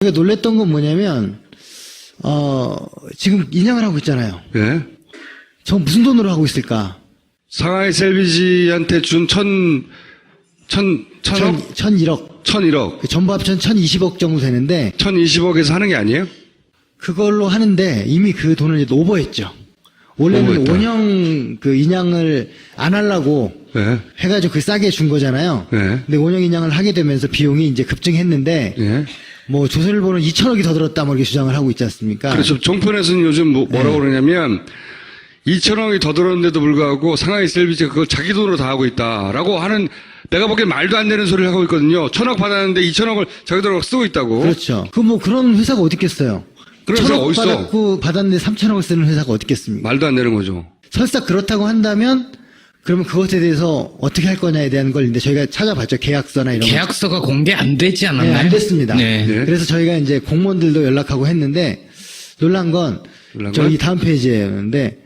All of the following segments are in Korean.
제가 놀랬던 건 뭐냐면, 지금 인양을 하고 있잖아요. 예. 저 무슨 돈으로 하고 있을까? 상하이 셀비지한테 준 1001억? 1001억. 1001억. 전부 합천 1020억 정도 되는데, 1020억에서 하는 게 아니에요? 그걸로 하는데 이미 그 돈을 이제 오버했죠. 원래는 오버했다. 원형 그 인양을 안 하려고 예. 해가지고 그 싸게 준 거잖아요. 예. 근데 원형 인양을 하게 되면서 비용이 이제 급증했는데, 예. 뭐 조선일보는 2천억이 더 들었다 뭐 이렇게 주장을 하고 있지 않습니까? 그렇죠. 종편에서는 요즘 뭐라고 그러냐면 2천억이 더 들었는데도 불구하고 상하이 셀비지가 그걸 자기 돈으로 다 하고 있다라고 하는, 내가 보기엔 말도 안 되는 소리를 하고 있거든요. 1,000억 받았는데 2천억을 자기 돈으로 쓰고 있다고. 그렇죠. 그 뭐 그런 회사가 어디 있겠어요? 그런 회사가 1,000억 어딨어? 받았고 받았는데 3천억을 쓰는 회사가 어디 있겠습니까? 말도 안 되는 거죠. 설사 그렇다고 한다면 그러면 그것에 대해서 어떻게 할 거냐에 대한 걸 이제 저희가 찾아봤죠. 계약서나 이런 거. 계약서가 공개 안 되지 네, 않았나요? 안 됐습니다. 네. 네. 그래서 저희가 이제 공무원들도 연락하고 했는데 놀란 건 저기 다음 페이지였는데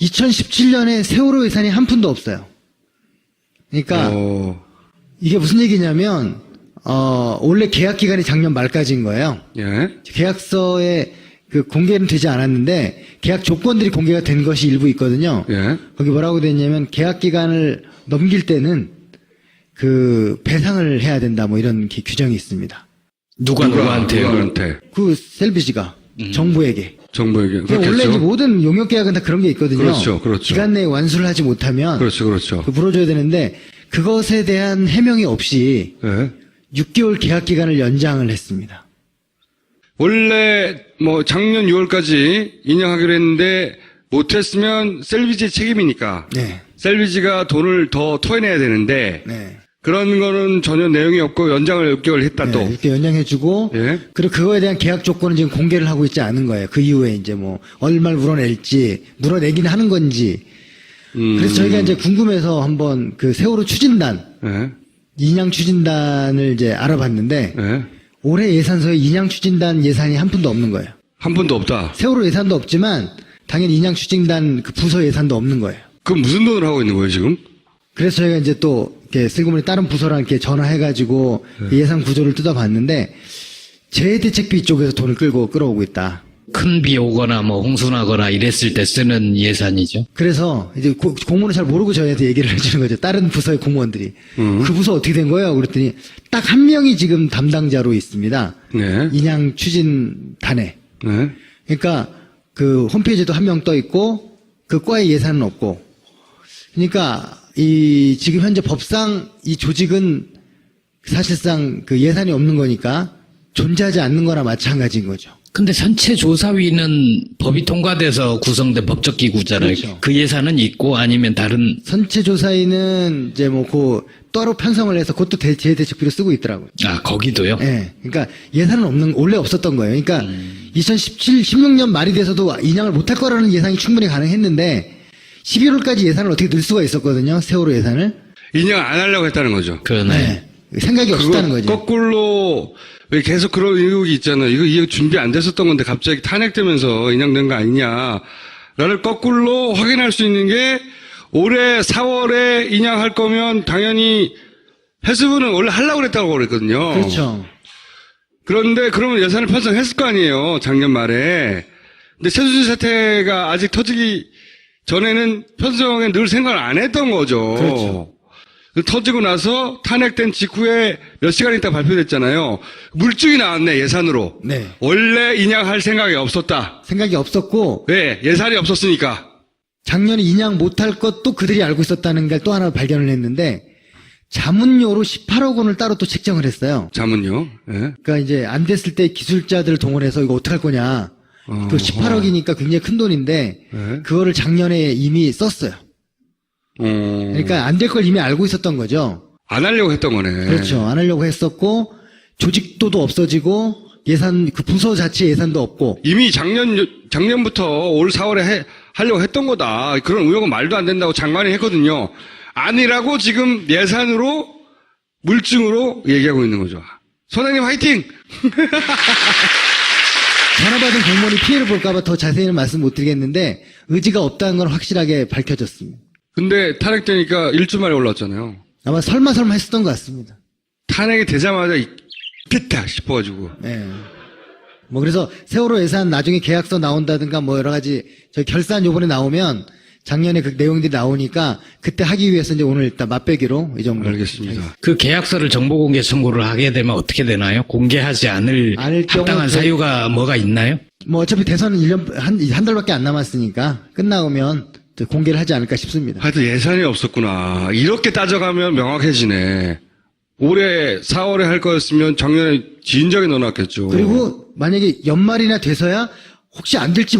2017년에 세월호 예산이 한 푼도 없어요. 그러니까 이게 무슨 얘기냐면 원래 계약 기간이 작년 말까지인 거예요. 예. 계약서에 그 공개는 되지 않았는데 계약 조건들이 공개가 된 것이 일부 있거든요. 예. 거기 뭐라고 돼 있냐면 계약 기간을 넘길 때는 그 배상을 해야 된다 뭐 이런 규정이 있습니다. 누구한테요? 누구한테? 그 셀비지가 정부에게. 정부에게. 원래 이제 그렇겠죠. 모든 용역 계약은 다 그런 게 있거든요. 그렇죠, 그렇죠. 기간 내에 완수를 하지 못하면 그렇죠, 그렇죠. 그 물어줘야 되는데 그것에 대한 해명이 없이 예. 6개월 계약 기간을 연장을 했습니다. 원래 뭐 작년 6월까지 인양하기로 했는데 못했으면 셀비지의 책임이니까. 네. 셀비지가 돈을 더 토해내야 되는데 네. 그런 거는 전혀 내용이 없고 연장을 6개월 했다 네, 또. 이렇게 연장해주고 예. 그리고 그거에 대한 계약 조건은 지금 공개를 하고 있지 않은 거예요. 그 이후에 이제 뭐 얼마를 물어낼지 물어내기는 하는 건지. 그래서 저희가 이제 궁금해서 한번 그 세월호 추진단 예. 인양 추진단을 이제 알아봤는데 예. 올해 예산서에 인양 추진단 예산이 한 푼도 없는 거예요. 한 푼도 없다. 세월호 예산도 없지만 당연히 인양 추진단 그 부서 예산도 없는 거예요. 그럼 무슨 돈으로 하고 있는 거예요, 지금? 그래서 저희가 이제 또 이렇게 슬그머니 다른 부서랑 이렇게 전화해가지고 예산 구조를 뜯어봤는데 재해대책비 쪽에서 돈을 끌어오고 있다. 큰 비 오거나 뭐 홍수나거나 이랬을 때 쓰는 예산이죠. 그래서 이제 공무원은 잘 모르고 저희한테 얘기를 해주는 거죠. 다른 부서의 공무원들이. 그 부서 어떻게 된 거예요? 그랬더니 딱 한 명이 지금 담당자로 있습니다. 네. 인양 추진단에. 네. 그러니까 그 홈페이지에도 한 명 떠 있고 그 과에 예산은 없고. 그러니까 이 지금 현재 법상 이 조직은 사실상 그 예산이 없는 거니까 존재하지 않는 거나 마찬가지인 거죠. 근데 선체조사위는 법이 통과돼서 구성된 법적 기구잖아요. 그렇죠. 그 예산은 있고 아니면 다른 선체조사위는 이제 뭐 그 따로 편성을 해서 그것도 재해대책비로 쓰고 있더라고요. 거기도요? 예. 그러니까 예산은 원래 없었던 거예요. 그러니까 2017, 16년 말이 돼서도 인양을 못할 거라는 예상이 충분히 가능했는데 11월까지 예산을 어떻게 늘 수가 있었거든요. 세월호 예산을. 인양 안 하려고 했다는 거죠. 그러네. 네. 생각이 없었다는 거죠. 거꾸로 왜 계속 그런 의혹이 있잖아요. 이거 준비 안 됐었던 건데 갑자기 탄핵되면서 인양된 거 아니냐를 거꾸로 확인할 수 있는 게 올해 4월에 인양할 거면 당연히 해수부는 원래 하려고 그랬다고 그랬거든요. 그렇죠. 그런데 그러면 예산을 편성했을 거 아니에요. 작년 말에. 근데 최순실 사태가 아직 터지기 전에는 편성에 늘 생각을 안 했던 거죠. 그렇죠. 터지고 나서 탄핵된 직후에 몇 시간 있다 발표됐잖아요. 물증이 나왔네, 예산으로. 네. 원래 인양할 생각이 없었다. 생각이 없었고 왜? 예산이 없었으니까. 작년에 인양 못할 것도 그들이 알고 있었다는 걸 또 하나 발견을 했는데 자문료로 18억 원을 따로 또 책정을 했어요. 자문요. 예. 그러니까 이제 안 됐을 때 기술자들을 동원해서 이거 어떡할 거냐. 그 18억이니까 굉장히 큰 돈인데 네. 그거를 작년에 이미 썼어요. 그러니까 안 될 걸 이미 알고 있었던 거죠. 안 하려고 했던 거네. 그렇죠. 안 하려고 했었고 조직도도 없어지고 예산 그 부서 자체 예산도 없고 이미 작년부터 올 4월에 하려고 했던 거다. 그런 의혹은 말도 안 된다고 장관이 했거든요. 아니라고 지금 예산으로 물증으로 얘기하고 있는 거죠. 선생님 화이팅! 전화 받은 공무원이 피해를 볼까봐 더 자세히는 말씀 못 드리겠는데 의지가 없다는 건 확실하게 밝혀졌습니다. 근데 탄핵되니까 일주 만에 올랐잖아요. 아마 설마 했었던 것 같습니다. 탄핵이 되자마자 됐다 싶어가지고. 예. 뭐 그래서 세월호 예산 나중에 계약서 나온다든가 뭐 여러 가지 저희 결산 요번에 나오면 작년에 그 내용들이 나오니까 그때 하기 위해서 이제 오늘 일단 맛배기로 이 정도. 알겠습니다. 그 계약서를 정보공개 청구를 하게 되면 어떻게 되나요? 공개하지 않을 않을 경우 합당한 사유가 뭐가 있나요? 뭐 어차피 대선은 1년 한 달밖에 안 남았으니까 끝나면 또 공개를 하지 않을까 싶습니다. 하여튼 예산이 없었구나. 이렇게 따져가면 명확해지네. 올해 4월에 할 거였으면 작년에 진작에 넣어놨겠죠. 그리고 만약에 연말이나 돼서야 혹시 안 될지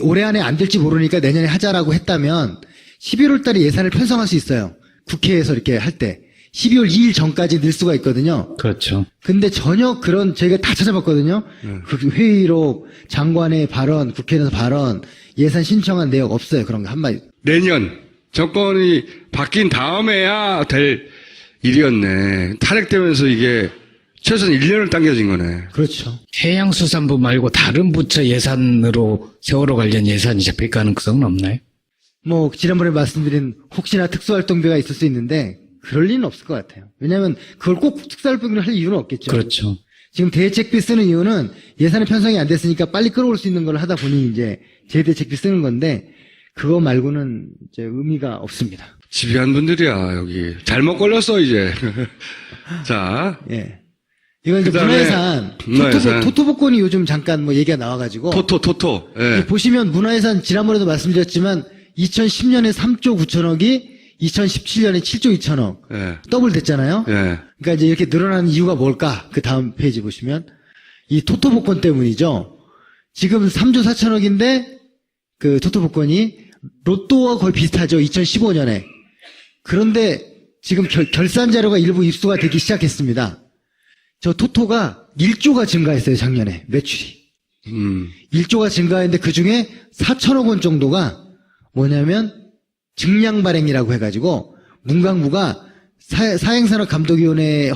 올해 안에 안 될지 모르니까 내년에 하자라고 했다면 11월 달에 예산을 편성할 수 있어요. 국회에서 이렇게 할 때 12월 2일 전까지 늘 수가 있거든요. 그렇죠. 근데 전혀 그런 저희가 다 찾아봤거든요. 그 회의록, 장관의 발언, 국회에서 발언, 예산 신청한 내용 없어요. 그런 거 한마디. 내년 정권이 바뀐 다음에야 될 일이었네. 탄핵되면서 이게 최소한 1년을 당겨진 거네. 그렇죠. 해양수산부 말고 다른 부처 예산으로 세월호 관련 예산이 잡힐 가능성은 없나요? 뭐 지난번에 말씀드린 혹시나 특수활동비가 있을 수 있는데 그럴 리는 없을 것 같아요. 왜냐하면 그걸 꼭 특수활동비로 할 이유는 없겠죠. 그렇죠. 지금 대책비 쓰는 이유는 예산이 편성이 안 됐으니까 빨리 끌어올 수 있는 걸 하다 보니 이제 재대책비 쓰는 건데 그거 말고는 이제 의미가 없습니다. 집요한 분들이야 여기. 잘못 걸렸어 이제. 자, 예. 이건 이제 그다음에 문화예산. 토토복권이 요즘 잠깐 뭐 얘기가 나와가지고. 토토. 예. 보시면 문화예산 지난번에도 말씀드렸지만 2010년에 3조 9천억이 2017년에 7조 2천억. 예. 더블 됐잖아요. 예. 그러니까 이제 이렇게 늘어나는 이유가 뭘까? 그 다음 페이지 보시면 이 토토복권 때문이죠. 지금 3조 4천억인데 그 토토복권이 로또와 거의 비슷하죠. 2015년에. 그런데 지금 결산 자료가 일부 입수가 되기 시작했습니다. 저 토토가 1조가 증가했어요. 작년에 매출이. 1조가 증가했는데 그중에 4천억 원 정도가 뭐냐면 증량 발행이라고 해가지고 문광부가 사행산업감독위원회에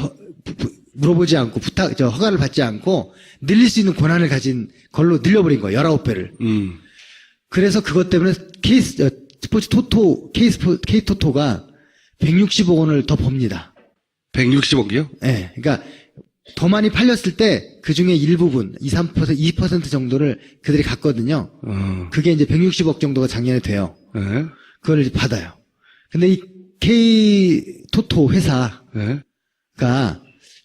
물어보지 않고 허가를 받지 않고 늘릴 수 있는 권한을 가진 걸로 늘려버린 거예요. 19배를. 그래서 그것 때문에 스포츠 토토, K토토가 160억 원을 더 법니다. 160억이요? 네. 그러니까 더 많이 팔렸을 때 그 중에 일부분, 2% 정도를 그들이 갖거든요. 그게 이제 160억 정도가 작년에 돼요. 예. 그걸 이제 받아요. 근데 이 K토토 회사가 예.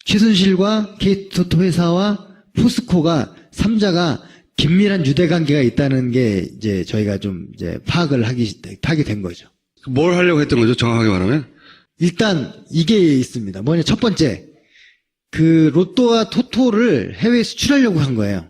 최순실과 K토토 회사와 포스코가 3자가 긴밀한 유대 관계가 있다는 게 이제 저희가 좀 이제 파악을 하게 된 거죠. 뭘 하려고 했던 거죠? 정확하게 말하면? 일단 이게 있습니다. 뭐냐 첫 번째 그 로또와 토토를 해외에 수출하려고 한 거예요.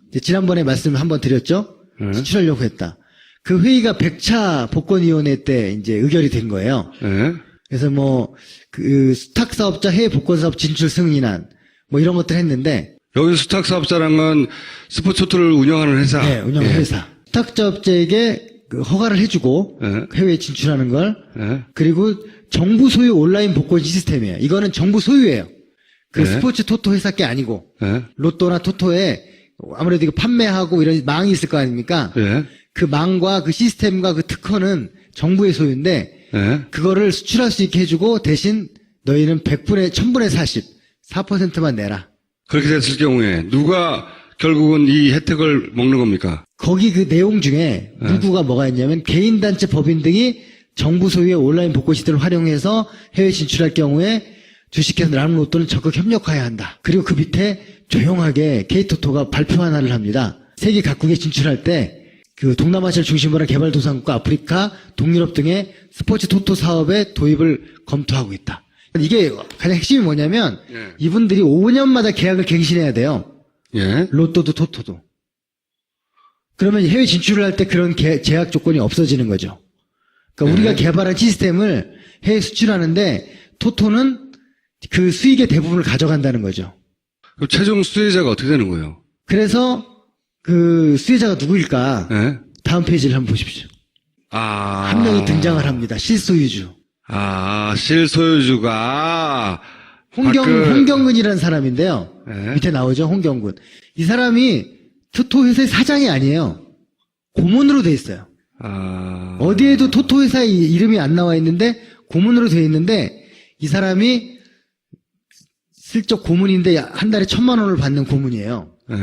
이제 지난번에 말씀 한번 드렸죠. 수출하려고 했다. 그 회의가 100차 복권위원회 때 이제 의결이 된 거예요. 예. 그래서 뭐 그 수탁 사업자 해외 복권 사업 진출 승인안 뭐 이런 것들 했는데 여기 수탁 사업자랑은 스포츠 토토를 운영하는 회사. 네, 운영하는 회사. 수탁 사업자에게 그 허가를 해주고 해외에 진출하는 걸 그리고 정부 소유 온라인 복권 시스템이에요. 이거는 정부 소유예요. 그 스포츠 토토 회사 게 아니고 로또나 토토에 아무래도 이거 판매하고 이런 망이 있을 거 아닙니까? 그 망과 그 시스템과 그 특허는 정부의 소유인데 그거를 수출할 수 있게 해주고 대신 너희는 100분의 1000분의 40, 4%만 내라. 그렇게 됐을 경우에 누가 결국은 이 혜택을 먹는 겁니까? 거기 그 내용 중에 문구가 뭐가 있냐면 개인단체 법인 등이 정부 소유의 온라인 복권 시스템을 활용해서 해외 진출할 경우에 주식회사 라운로또는 적극 협력해야 한다. 그리고 그 밑에 조용하게 K토토가 발표 하나를 합니다. 세계 각국에 진출할 때 그 동남아시아를 중심으로 한 개발도상국과 아프리카, 동유럽 등의 스포츠 토토 사업의 도입을 검토하고 있다. 이게 가장 핵심이 뭐냐면 이분들이 5년마다 계약을 갱신해야 돼요. 로또도 토토도. 그러면 해외 진출을 할 때 그런 제약 조건이 없어지는 거죠. 그러니까 우리가 개발한 시스템을 해외 수출하는데 토토는 그 수익의 대부분을 가져간다는 거죠. 그럼 최종 수혜자가 어떻게 되는 거예요? 그래서 그 수혜자가 누구일까? 다음 페이지를 한번 보십시오. 한 명이 등장을 합니다. 실소유주. 실소유주가 홍경근이라는 사람인데요. 밑에 나오죠, 홍경근. 이 사람이 토토 회사의 사장이 아니에요. 고문으로 돼 있어요. 어디에도 토토 회사의 이름이 안 나와 있는데 고문으로 돼 있는데 이 사람이 슬쩍 고문인데 한 달에 1,000만 원을 받는 고문이에요. 예.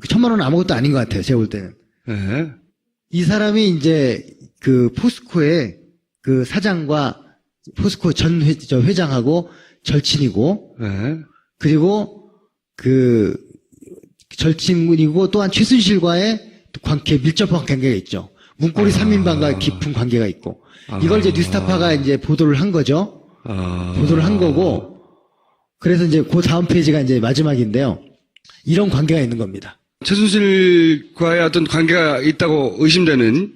1,000만 원은 아무것도 아닌 것 같아요. 제가 볼 때는. 예. 이 사람이 이제 그 포스코의 그 사장과 포스코 전 회장하고 절친이고, 예. 그리고 그 절친이고 또한 최순실과의 밀접한 관계가 있죠. 문고리 3인방과 깊은 관계가 있고, 이걸 이제 뉴스타파가 이제 보도를 한 거죠. 보도를 한 거고, 그래서 이제 그 다음 페이지가 이제 마지막인데요. 이런 관계가 있는 겁니다. 최순실과의 어떤 관계가 있다고 의심되는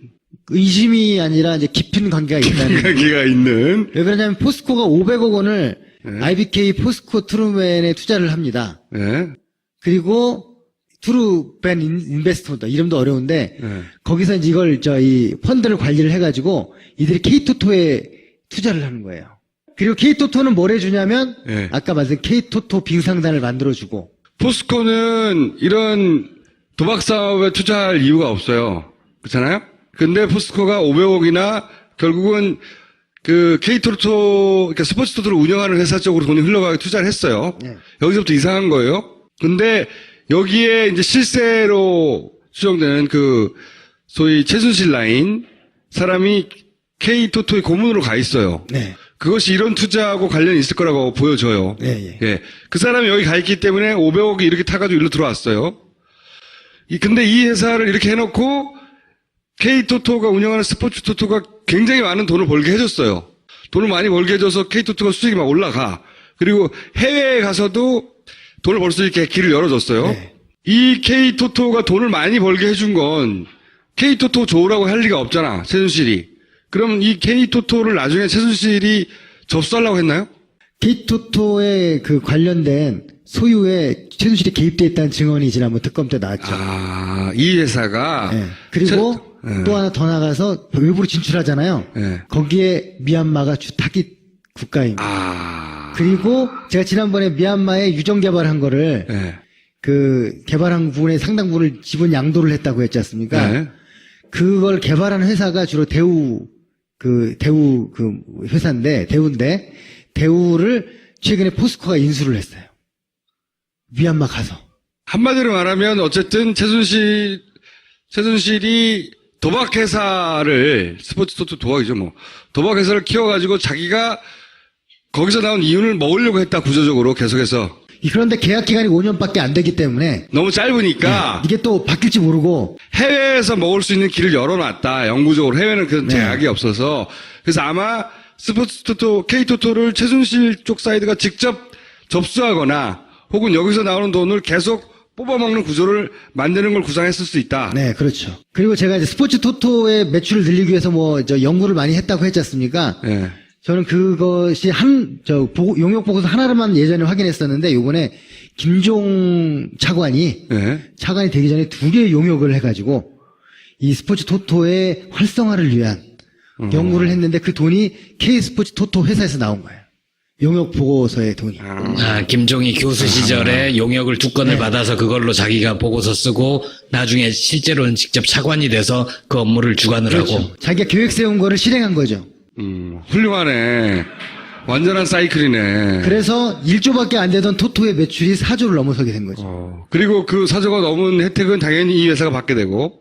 의심이 아니라 이제 깊은 관계가 있다는. 관계가 있는. 왜 그러냐면 포스코가 500억 원을 네. IBK 포스코 트루맨에 투자를 합니다. 예. 그리고 트루벤 인베스트먼트 이름도 어려운데 예. 거기서 이제 이걸 이 펀드를 관리를 해가지고 이들이 K토토에 투자를 하는 거예요. 그리고 K토토는 뭘 해주냐면 예. 아까 말씀 K토토 빙상단을 만들어주고. 포스코는 이런 도박 사업에 투자할 이유가 없어요. 그렇잖아요? 근데 포스코가 500억이나 결국은 그 K토토, 그러니까 스포츠 토토를 운영하는 회사 쪽으로 돈이 흘러가게 투자를 했어요. 네. 여기서부터 이상한 거예요. 근데 여기에 이제 실세로 추정되는 그 소위 최순실 라인 사람이 K토토의 고문으로 가 있어요. 네. 그것이 이런 투자하고 관련이 있을 거라고 보여져요. 예. 예. 그 사람이 여기 가 있기 때문에 500억이 이렇게 타가지고 일로 들어왔어요. 근데 이 회사를 이렇게 해놓고 K토토가 운영하는 스포츠 토토가 굉장히 많은 돈을 벌게 해줬어요. 돈을 많이 벌게 해줘서 K토토가 수익이 막 올라가. 그리고 해외에 가서도 돈을 벌 수 있게 길을 열어줬어요. 네. 이 K토토가 돈을 많이 벌게 해준 건 K토토 좋으라고 할 리가 없잖아, 최순실이. 그럼 이 K토토를 나중에 최순실이 접수하려고 했나요? K토토에 그 관련된 소유에 최순실이 개입돼 있다는 증언이 지난번 특검 때 나왔죠. 이 회사가. 예. 그리고 또 하나 더 나가서 외부로 진출하잖아요. 예. 거기에 미얀마가 주타깃 국가입니다. 아. 그리고 제가 지난번에 미얀마에 유정 개발한 거를 예. 그 개발한 부분의 상당 부분을 지분 양도를 했다고 했지 않습니까? 예. 그걸 개발한 회사가 주로 대우 회사인데 대우를 최근에 포스코가 인수를 했어요. 미얀마 가서. 한마디로 말하면 어쨌든 최순실이 도박회사를, 스포츠 토토 도박이죠 뭐. 도박회사를 키워가지고 자기가 거기서 나온 이윤을 먹으려고 했다, 구조적으로 계속해서. 그런데 계약 기간이 5년밖에 안 되기 때문에 너무 짧으니까. 이게 또 바뀔지 모르고 해외에서 먹을 수 있는 길을 열어놨다. 영구적으로. 해외는 그런 네. 제약이 없어서. 그래서 아마 스포츠 토토, K토토를 최순실 쪽 사이드가 직접 접수하거나 혹은 여기서 나오는 돈을 계속 뽑아먹는 구조를 만드는 걸 구상했을 수 있다. 네, 그렇죠. 그리고 제가 이제 스포츠 토토의 매출을 늘리기 위해서 연구를 많이 했다고 했지 않습니까? 예. 저는 그것이 용역 보고서 하나로만 예전에 확인했었는데 요번에 김종 차관이 예. 되기 전에 2개의 용역을 해가지고 이 스포츠 토토의 활성화를 위한 연구를 했는데 그 돈이 K 스포츠 토토 회사에서 나온 거예요. 용역 보고서의 돈이. 김종희 교수 시절에 용역을 2건을 받아서 그걸로 자기가 보고서 쓰고 나중에 실제로는 직접 차관이 돼서 그 업무를 주관을 하고. 그렇죠. 자기가 계획 세운 거를 실행한 거죠. 훌륭하네. 완전한 사이클이네. 그래서 1조밖에 안 되던 토토의 매출이 4조를 넘어서게 된 거죠. 그리고 그 4조가 넘은 혜택은 당연히 이 회사가 받게 되고,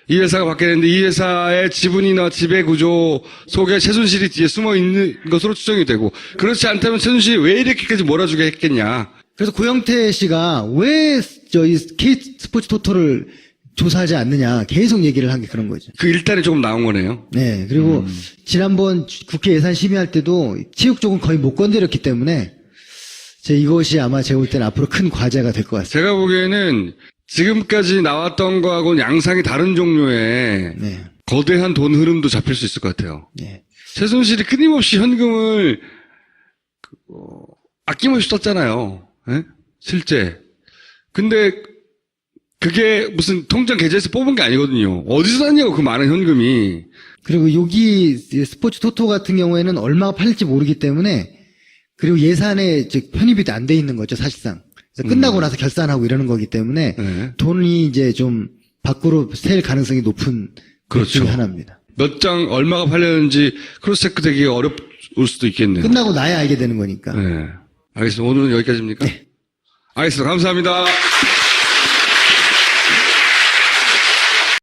이 회사가 받게 되는데 이 회사의 지분이나 지배구조 속에 최순실이 뒤에 숨어 있는 것으로 추정이 되고, 그렇지 않다면 최순실이 왜 이렇게까지 몰아주게 했겠냐. 그래서 고영태 씨가 왜 저희 K 스포츠 토토를 조사하지 않느냐 계속 얘기를 한 게 그런 거죠. 그 일단이 조금 나온 거네요. 네. 그리고 지난번 국회 예산 심의할 때도 체육 쪽은 거의 못 건드렸기 때문에 이것이 아마 제가 볼 때는 앞으로 큰 과제가 될 것 같습니다. 제가 보기에는 지금까지 나왔던 거하고는 양상이 다른 종류의 네. 거대한 돈 흐름도 잡힐 수 있을 것 같아요. 네. 최순실이 끊임없이 현금을 아낌없이 썼잖아요. 예? 실제. 근데 그게 무슨 통장 계좌에서 뽑은 게 아니거든요. 어디서 났냐고 그 많은 현금이. 그리고 여기 스포츠 토토 같은 경우에는 얼마가 팔릴지 모르기 때문에 그리고 예산에 편입이 안 돼 있는 거죠, 사실상. 그래서 끝나고 나서 결산하고 이러는 거기 때문에 네. 돈이 이제 좀 밖으로 셀 가능성이 높은 것 그렇죠. 중에 하나입니다. 몇 장 얼마가 팔렸는지 크로스 체크 되기가 어려울 수도 있겠네요. 끝나고 나야 알게 되는 거니까. 네. 알겠습니다. 오늘은 여기까지입니까? 네. 알겠습니다. 감사합니다.